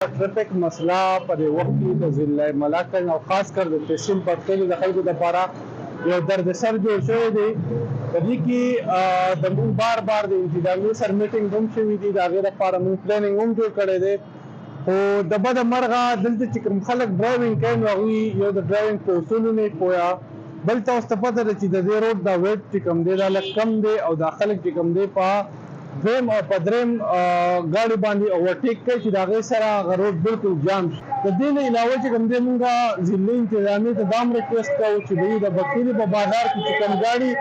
ټریفیک مسله په دې وخت کې د ضلع ملاکنډ او خاص کر د تحصیل په کلیو د خلکو لپاره یو دردسر جوړ شوی دی. په دې کې د موږ بار بار د انتظامیې سره میټینګ هم شوي دي، د هغې لپاره موږ پلانینګ هم جوړ کړی دی. خو د بده مرغه دلته چې کوم خلک ډرایوینګ کوي نو هغوی یو د ډرایوینګ په اصولو نه پوهه، بل تاسو ته پته ده چې د دې روډ دا ویډ چې کوم دی دا لږ کم دی او دا خلک چې کوم دی په دویم او په دریم ګاډي باندې اوورټیک کوي چې د هغې سره هغه روډ بالکل جام شي. د دې نه علاوه چې کوم دی مونږ ضلعي انتظامیې ته دا هم ریکویسټ کوو چې دوی د بکیلي په بازار کې چې کوم ګاډي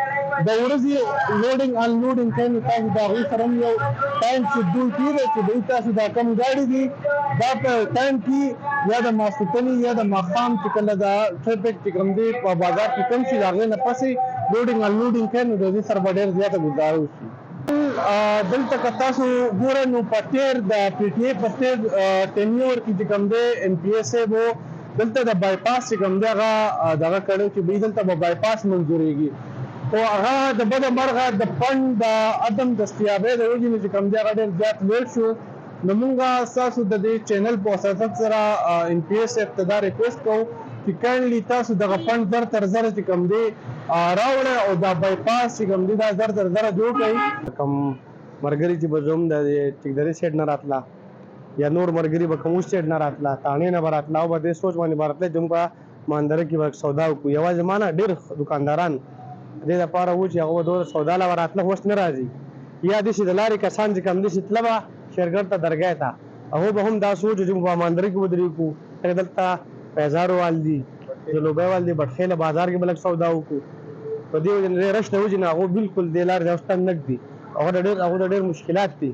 د ورځې لوډینګ انلوډینګ کوي نو تاسو د هغوی سره هم یو ټایم شیډول کړئ چې دوی تاسو دا کوم ګاډي دي دا په ټایم کې یا د ماسپښیني یا د ماښام چې کله دا ټریفیک چې کوم دی په بازار کې کم شي د هغې نه پسې لوډینګ انلوډینګ کوي نو د دې سره به ډېر زیاته ګزاره وشي. دلته که تاسو ګورئ نو په تېر د پی ټي اې په تېر ټینیور کې چې کوم دی ان پي اے صاحب و دلته د بایپاس چې کوم دی هغه دغه کړی چې دوی دلته به بایپاس منظورېږي، خو هغه د بده مرغه د فنډ د عدم دستیابۍ د وجې نه چې کوم دی هغه ډېر زیات لیټ شو. نو مونږ ستاسو د دې چینل په وساطت سره ان پي اے صاحب ته دا ریکویسټ کوو چې کاینډلي تاسو دغه فنډ زر تر زره چې کوم دی راوړئ او دا بایپاس چې کوم دی دا زر تر زره جوړ کړئ. کوم ملګري چې به زموږ د ټیکدرې سایډ نه راتله یا نور ملګري به کوم سایډ نه راتله تاڼې نه به راتله او به دې سوچ باندې به راتله چې موږ په ماندره کې به سودا وکړو. یوازې ما نه ډېر دکانداران دې دپاره وو چې هغه به دومره سودا له به راتله اوس نه راځي، یا داسې د لارې کسان چې کوم داسې تله به شیرګل ته درګاه ته هغوی به هم دا سوچ چې موږ په ماندره کې ودرېږو، دلته پیزار وال دي جلوبۍ وال دي بټخیله بازار کې به لږ سودا وکړو. په دې وجې نه رش د وجې نه هغوی بالکل دې لارې د اوس نږد دي، هغوی ته ډېر مشکلات دي.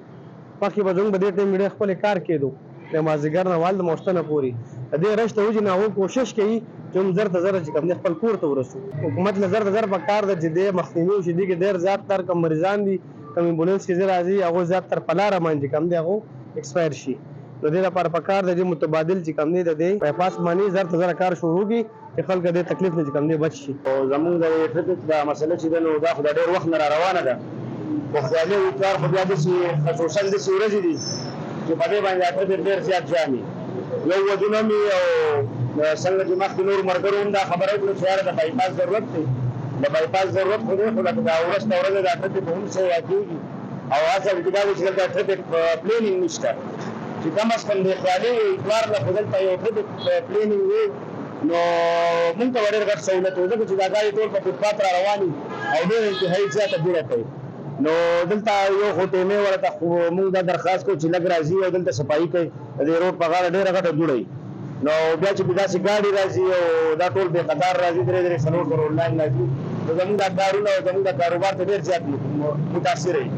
مخکې به زموږ به دې ټایم ډېر خپلې کار کېدو د مازدیګر نه وال د ماخوستنه پورې د دې رش د وجې نه هغوی کوشش کوي چې موږ زر ته زره چې کوم دی خپل کور ته ورسو. حکومت له زر ته زر په کار ده چې دې مخنیوي وشي، دې کې ډېر زیات تر کوم مریضان دي کوم امبولانس کې زه راځي هغوی زیات تر په لاره باندې کوم دی هغوی ایکسپایر شي. نو دې لپاره په کار ده چې متبادل چې کوم دی د دې بایپاس باندې زر ته زره کار شروع کړي چې خلک دې تکلیف نه چې کوم دی بچ شي. او زموږ د ټریفیک دا مسله چې ده نو دا خو د ډېر وخت نه را روانه ده. پخواني کار خو بیا داسې خصوصا داسې ورځې دي چې په دې باندې دا ټریفیک ډېر زیات جام وي. یو ودونه مې او څنګه چې مخکې نور ملګرو هم دا خبره وکړه چې یاره د بایپاس ضرورت دی، د بایپاس ضرورت خو دی، خو دا ورځ ته ورځ دا ټریفیک هم سیوا کېږي او هڅه وکړي دا چې دلته ټریفیک پلینینګ نشته چې کم از کم د خیالي اتوار نه خو دلته یو ټریفیک پلینینګ وي نو مونږ ته به ډېر غټ سهولت و، ځکه چې دا ګاډي ټول په فوټپات را روان وي او ډېر انتهایي زیاته بیړه کوي. نو دلته یو خو ټیمې ورته مونږ دا درخواست کوو چې لږ راځي او دلته صفایي کوي، د دې روډ په غاړه ډېره غټه دوړه وي. نو بیا چې داسې ګاډي راځي او دا ټول بې قطار راځي، درې درې څلور څلور لاین راځي، نو زموږ دا کارونه او زموږ دا کاروبار ته ډېر زیات متاثره وي.